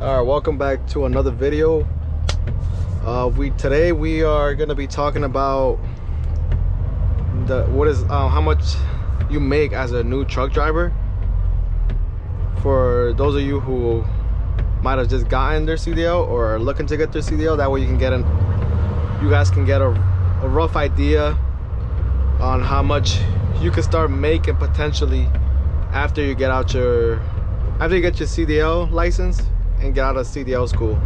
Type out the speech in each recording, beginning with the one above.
All right, welcome back to another video. Today we are gonna be talking about how much you make as a new truck driver. For those of you who might have just gotten their CDL or are looking to get their CDL, that way you guys can get a rough idea on how much you can start making potentially after you get your CDL license and get out of CDL school.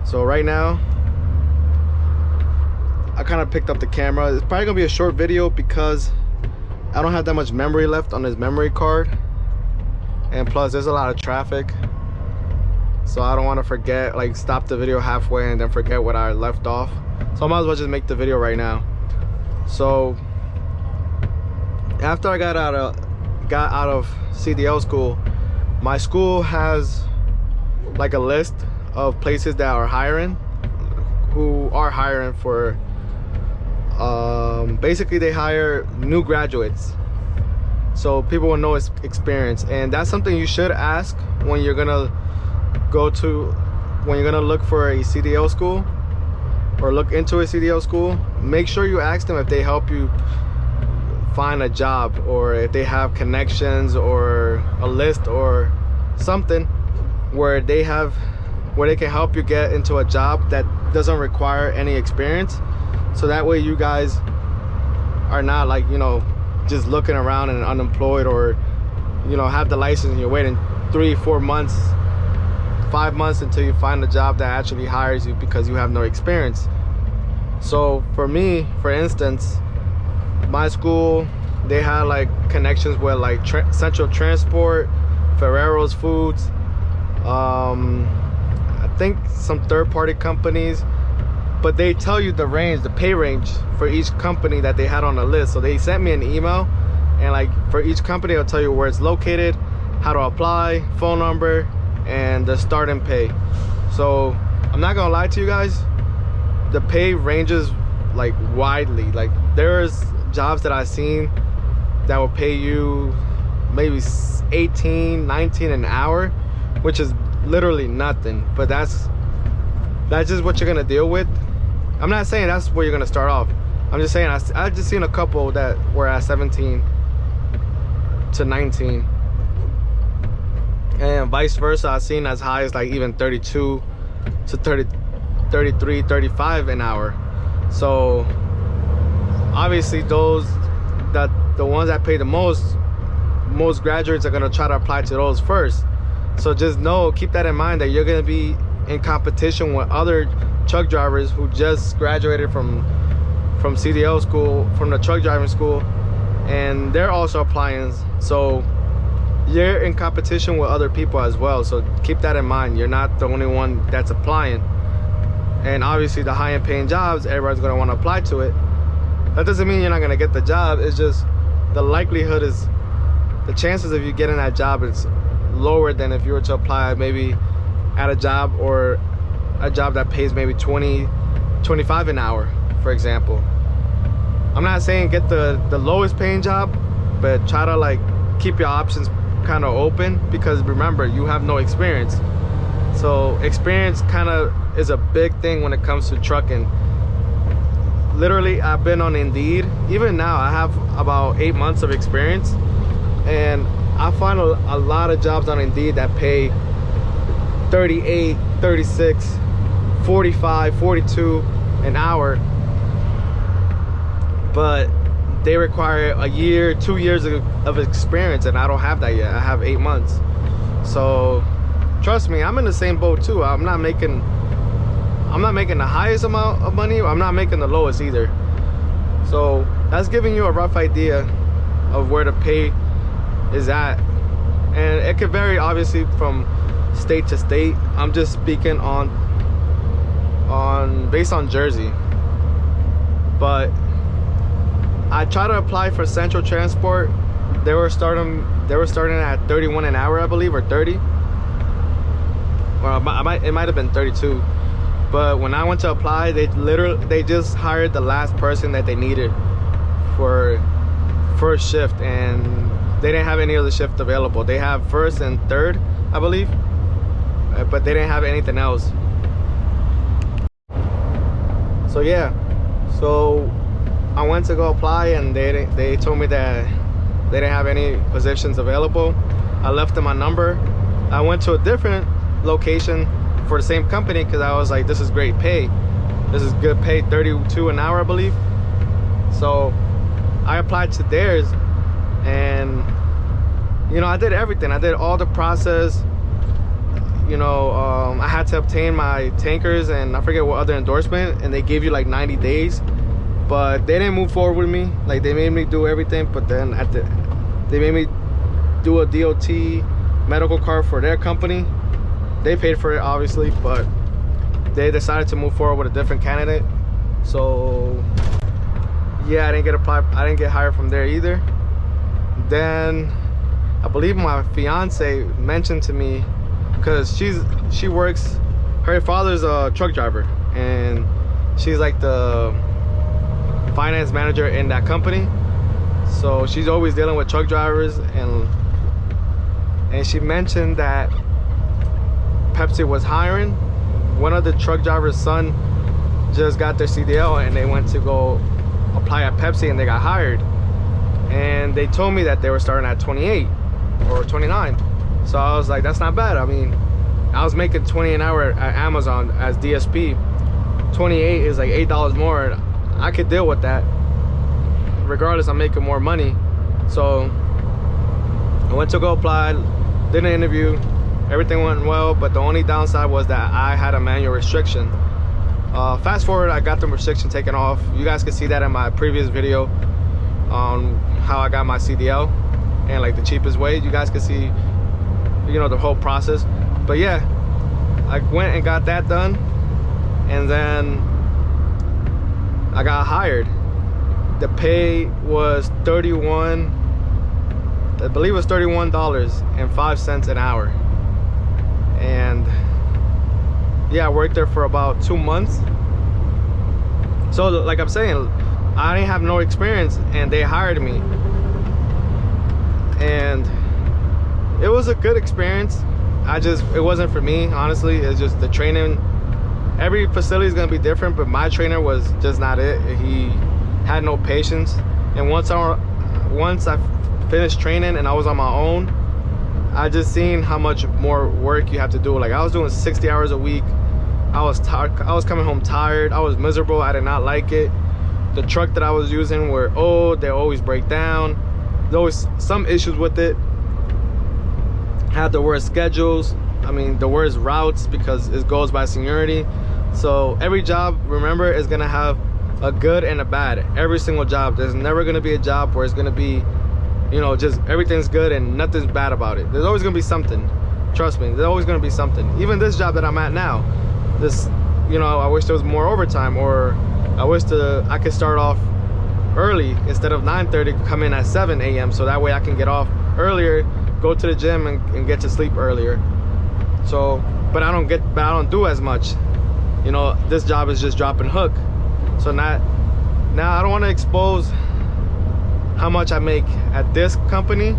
So right now I kind of picked up the camera. It's probably gonna be a short video because I don't have that much memory left on this memory card, and plus there's a lot of traffic, so I don't want to forget, like stop the video halfway and then forget what I left off. So I might as well just make the video right now. So after I got out of CDL school, my school has like a list of places that are hiring, for basically they hire new graduates, so people with no experience. And that's something you should ask when you're gonna look for a CDL school or look into a CDL school. Make sure you ask them if they help you find a job, or if they have connections or a list or something where they can help you get into a job that doesn't require any experience. So that way you guys are not, like, you know, just looking around and unemployed, or, you know, have the license and you're waiting 3-4 months, 5 months until you find a job that actually hires you because you have no experience. So for me, for instance, my school, they had like connections with like Central Transport, Ferrero's Foods, I think some third-party companies, but they tell you the pay range for each company that they had on the list. So they sent me an email, and like for each company it'll tell you where it's located, how to apply, phone number, and the starting pay. So I'm not gonna lie to you guys, the pay ranges like widely. Like there's jobs that I've seen that will pay you maybe 18, 19 an hour, which is literally nothing, but that's just what you're gonna deal with. I'm not saying that's where you're gonna start off. I'm just saying I just seen a couple that were at 17 to 19, and vice versa. I've seen as high as like even 32 to 33, 35 an hour. So obviously the ones that pay the most graduates are gonna try to apply to those first. So just keep that in mind, that you're gonna be in competition with other truck drivers who just graduated from CDL school, from the truck driving school, and they're also applying. So you're in competition with other people as well. So keep that in mind. You're not the only one that's applying. And obviously the high-end paying jobs, everybody's gonna want to apply to it. That doesn't mean you're not gonna get the job. It's just the likelihood is, the chances of you getting that job is lower than if you were to apply maybe at a job, or a job that pays maybe 20, 25 an hour, for example. I'm not saying get the lowest paying job, but try to like keep your options kind of open, because remember, you have no experience. So experience kind of is a big thing when it comes to trucking. Literally, I've been on Indeed. Even now I have about 8 months of experience, and I find a lot of jobs on Indeed that pay 38, 36, 45, 42 an hour, but they require a year, 2 years of experience, and I don't have that yet. I have 8 months. So trust me, I'm in the same boat too. I'm not making the highest amount of money. I'm not making the lowest either. So that's giving you a rough idea of where the pay is at, and it could vary obviously from state to state. I'm just speaking based on Jersey. But I tried to apply for Central Transport. They were starting at 31 an hour, I believe, or 30, or it might have been 32. But when I went to apply, they just hired the last person that they needed for first shift, and they didn't have any other shift available. They have first and third, I believe. but they didn't have anything else. So yeah, so I went to go apply, and they told me that they didn't have any positions available. I left them my number. I went to a different location for the same company because I was like, this is great pay. This is good pay, 32 an hour, I believe. So I applied to theirs, and you know, I did everything. I did all the process. You know, I had to obtain my tankers and I forget what other endorsement, and they gave you like 90 days, but they didn't move forward with me. Like, they made me do everything, but then they made me do a DOT medical card for their company. They paid for it, obviously, but they decided to move forward with a different candidate. So yeah, I didn't get hired from there either. Then I believe my fiance mentioned to me, because she works, her father's a truck driver, and she's like the finance manager in that company. So she's always dealing with truck drivers, and she mentioned that Pepsi was hiring. One of the truck driver's son just got their CDL, and they went to go apply at Pepsi, and they got hired. And they told me that they were starting at 28 or 29. So I was like, that's not bad. I mean, I was making 20 an hour at Amazon as DSP. 28 is like $8 more. I could deal with that. Regardless, I'm making more money. So I went to go apply, did an interview. Everything went well, but the only downside was that I had a manual restriction. Fast forward, I got the restriction taken off. You guys can see that in my previous video on how I got my CDL and like the cheapest way. You guys can see, you know, the whole process. But yeah, I went and got that done, and then I got hired. The pay was I believe it was $31.05 an hour. And yeah, I worked there for about 2 months. So like I'm saying, I didn't have no experience, and they hired me, and it was a good experience. It wasn't for me, honestly. It's just the training. Every facility is gonna be different, but my trainer was just not it. He had no patience. And once I finished training and I was on my own, I just seen how much more work you have to do. Like, I was doing 60 hours a week. I was tired. I was coming home tired. I was miserable. I did not like it. The truck that I was using were old. They always break down. There was some issues with it. Had the worst schedules. I mean, the worst routes, because it goes by seniority. So every job, remember, is gonna have a good and a bad. Every single job. There's never gonna be a job where it's gonna be, you know, just everything's good and nothing's bad about it. There's always gonna be something. Trust me, there's always gonna be something. Even this job that I'm at now, this, you know, I wish there was more overtime, or I wish I could start off early instead of 9:30, come in at 7 a.m. so that way I can get off earlier, go to the gym and get to sleep earlier. So, but I don't do as much. You know, this job is just drop and hook. So now I don't want to expose how much I make at this company,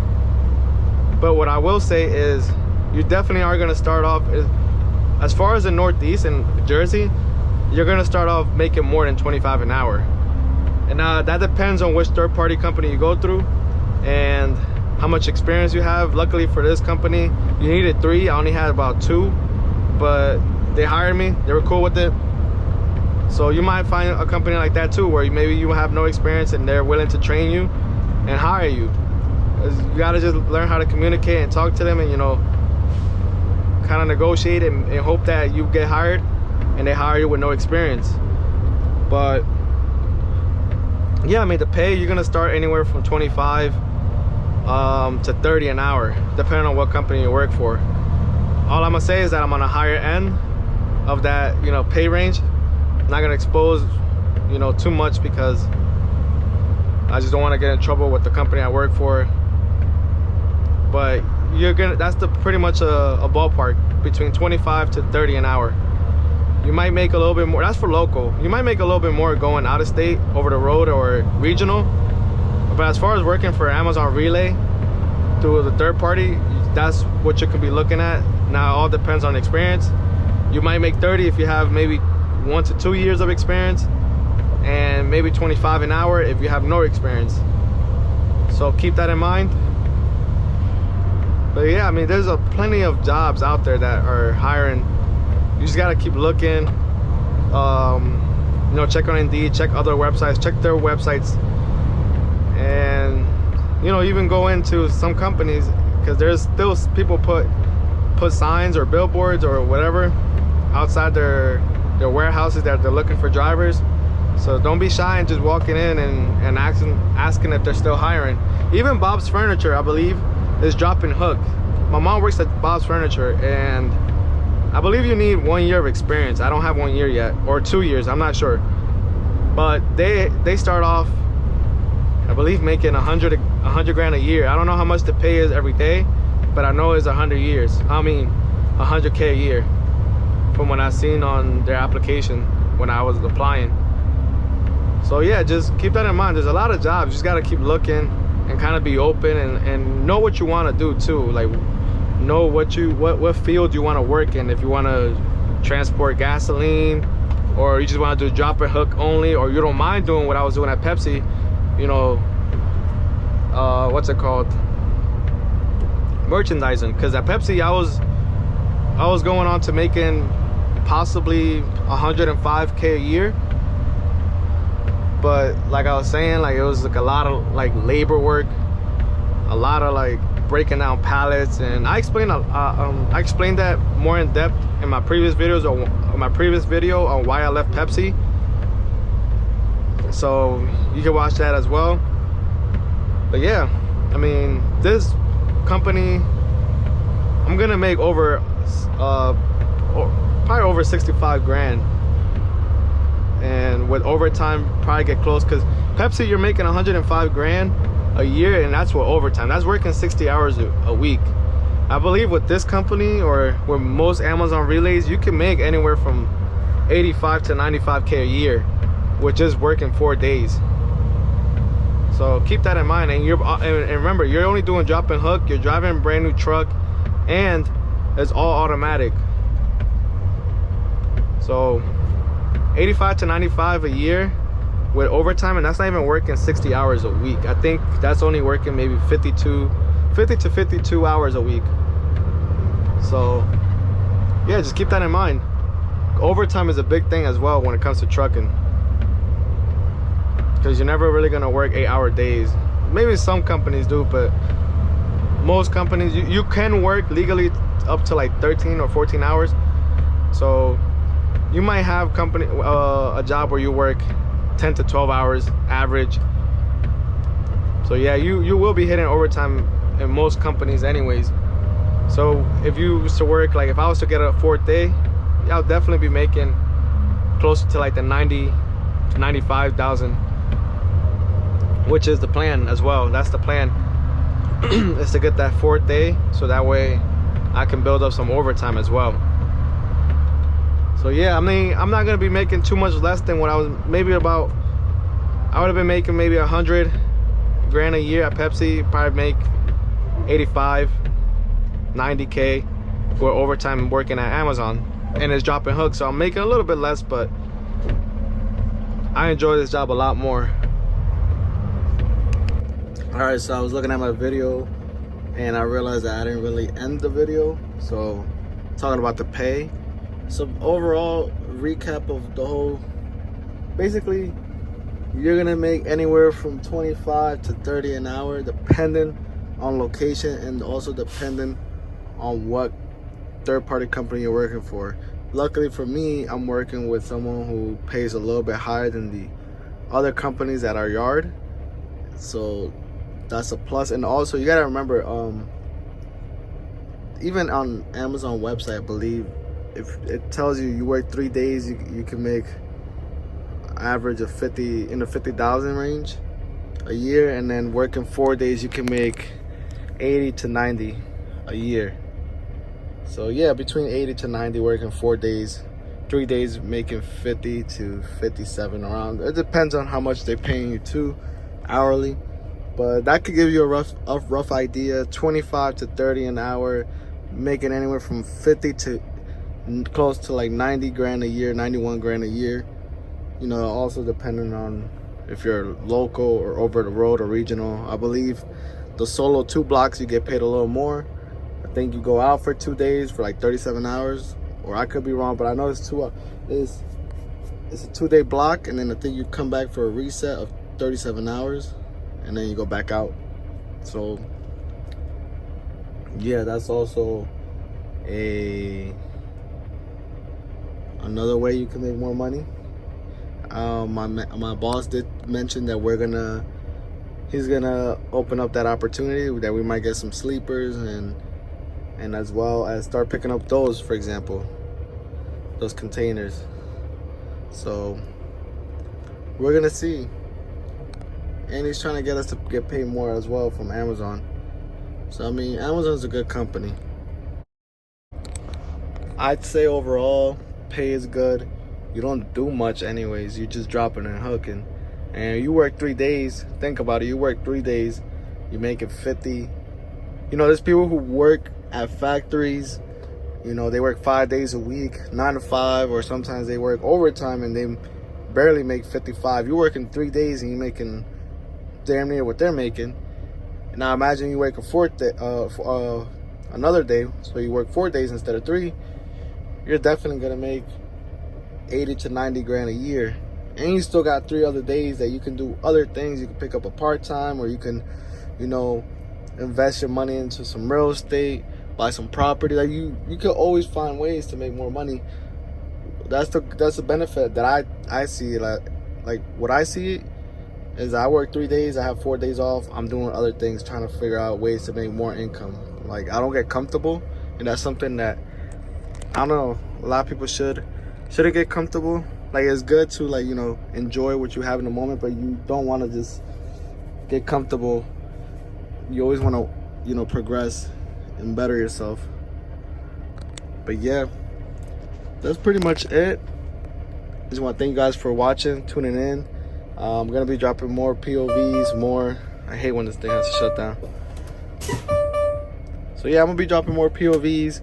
but what I will say is you definitely are going to start off, as far as the Northeast and Jersey, you're going to start off making more than 25 an hour. And that depends on which third-party company you go through and how much experience you have. Luckily for this company, you needed 3. I only had about 2, but they hired me. They were cool with it. So you might find a company like that too, where maybe you have no experience and they're willing to train you and hire you. You gotta just learn how to communicate and talk to them, and, you know, kind of negotiate and hope that you get hired and they hire you with no experience. But yeah, I mean, the pay, you're gonna start anywhere from 25 to 30 an hour, depending on what company you work for. All I'm gonna say is that I'm on a higher end of that, you know, pay range. I'm not gonna expose, you know, too much, because I just don't want to get in trouble with the company I work for. But that's pretty much a ballpark, between 25 to 30 an hour. You might make a little bit more. That's for local. You might make a little bit more going out of state, over the road, or regional. But as far as working for Amazon Relay through the third party, that's what you could be looking at. Now it all depends on experience. You might make 30 if you have maybe 1 to 2 years of experience, and maybe 25 an hour if you have no experience. So keep that in mind. But yeah, I mean, there's plenty of jobs out there that are hiring. You just gotta keep looking. You know, check on Indeed, check other websites, check their websites, and you know, even go into some companies, because there's still people put signs or billboards or whatever outside their warehouses that they're looking for drivers. So don't be shy and just walking in and asking if they're still hiring. Even Bob's Furniture, I believe, is dropping hook. My mom works at Bob's Furniture, and I believe you need 1 year of experience. I don't have 1 year yet, or 2 years, I'm not sure. But they start off, I believe, making 100 grand a year. I don't know how much the pay is every day, but I know it's 100K a year from what I seen on their application when I was applying. So yeah, just keep that in mind. There's a lot of jobs. You just gotta keep looking and kind of be open and know what you want to do too. Like, know what field you want to work in. If you want to transport gasoline, or you just want to do drop and hook only, or you don't mind doing what I was doing at Pepsi, you know, what's it called, merchandising. Because at Pepsi I was going on to making possibly 105K a year. But like I was saying, like, it was like a lot of like labor work, a lot of like breaking down pallets, and I explained that more in depth in my previous videos, or my previous video on why I left Pepsi. So you can watch that as well. But yeah, I mean, this company, I'm gonna make over probably over 65 grand, and with overtime probably get close, because Pepsi, you're making 105 grand a year, and that's with overtime. That's working 60 hours a week. I believe with this company, or with most Amazon relays, you can make anywhere from 85 to 95K a year with just working 4 days. So keep that in mind. And remember, you're only doing drop and hook. You're driving a brand new truck, and it's all automatic. So 85 to 95 a year with overtime, and that's not even working 60 hours a week. I think that's only working maybe 50 to 52 hours a week. So yeah, just keep that in mind. Overtime is a big thing as well when it comes to trucking, because you're never really gonna work 8-hour days. Maybe some companies do, but most companies, you can work legally up to like 13 or 14 hours. So you might have a job where you work 10 to 12 hours average. So yeah, you will be hitting overtime in most companies anyways. So if you was to work, like if I was to get a 4th day, yeah, I'll definitely be making closer to like the 90 to 95,000, which is the plan as well. That's the plan, is to get that 4th day, so that way I can build up some overtime as well. So yeah, I mean, I'm not gonna be making too much less than what I was, I would have been making maybe 100 grand a year at Pepsi. Probably make 85, 90K for overtime working at Amazon, and it's dropping hooks, so I'm making a little bit less, but I enjoy this job a lot more. All right, so I was looking at my video and I realized that I didn't really end the video. So talking about the pay. So overall recap of the whole, basically you're gonna make anywhere from 25 to 30 an hour, depending on location and also depending on what third-party company you're working for. Luckily for me, I'm working with someone who pays a little bit higher than the other companies at our yard, so that's a plus. And also you gotta remember, even on Amazon website, I believe, if it tells you work 3 days, you can make average of 50, in the 50,000 range a year, and then working 4 days you can make 80 to 90 a year. So yeah, between 80 to 90 working 4 days, 3 days making 50 to 57 around. It depends on how much they're paying you too, hourly, but that could give you a rough idea. 25 to 30 an hour making anywhere from 50 to close to like 90 grand a year, 91 grand a year. You know, also depending on if you're local or over the road or regional. I believe the solo 2 blocks you get paid a little more. I think you go out for 2 days for like 37 hours, or I could be wrong, but I know it's it's a 2-day block, and then I think you come back for a reset of 37 hours, and then you go back out. So yeah, that's also another way you can make more money. My boss did mention that he's gonna open up that opportunity, that we might get some sleepers, and as well as start picking up those, for example, those containers. So we're gonna see. And he's trying to get us to get paid more as well from Amazon. So I mean, Amazon's a good company. I'd say overall pay is good. You don't do much anyways. You just dropping and hooking. And you work 3 days. Think about it. You work 3 days. You make it 50. You know, there's people who work at factories. You know, they work 5 days a week, 9 to 5, or sometimes they work overtime and they barely make 55. You're working 3 days and you're making damn near what they're making. Now imagine you work a fourth day, another day, so you work 4 days instead of 3. You're definitely gonna make 80 to 90 grand a year, and you still got 3 other days that you can do other things. You can pick up a part-time, or you can, you know, invest your money into some real estate, buy some property. Like you can always find ways to make more money. That's the benefit that I see. Like what I see is I work 3 days, I have 4 days off. I'm doing other things, trying to figure out ways to make more income. Like I don't get comfortable, and that's something that I don't know, a lot of people shouldn't get comfortable. Like it's good to, like, you know, enjoy what you have in the moment, but you don't want to just get comfortable. You always want to, you know, progress and better yourself. But yeah, that's pretty much it. Just want to thank you guys for watching, tuning in. I'm gonna be dropping more POVs, more. I hate when this thing has to shut down. So yeah, I'm gonna be dropping more POVs,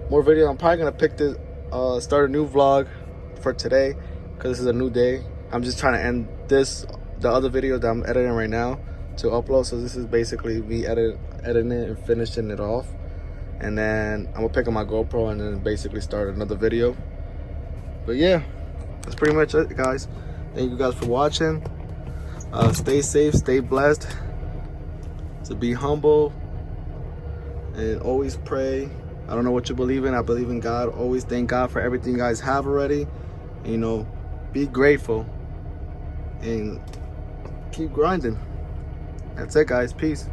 more videos. I'm probably gonna pick this, start a new vlog for today, because this is a new day. I'm just trying to end the other video that I'm editing right now to upload. So this is basically me editing it and finishing it off, and then I'm gonna pick up my GoPro and then basically start another video. But yeah, that's pretty much it, guys. Thank you guys for watching. Stay safe, stay blessed, to be humble, and always pray. I don't know what you believe in. I believe in God. Always thank God for everything you guys have already. And, you know, be grateful and keep grinding. That's it, guys. Peace.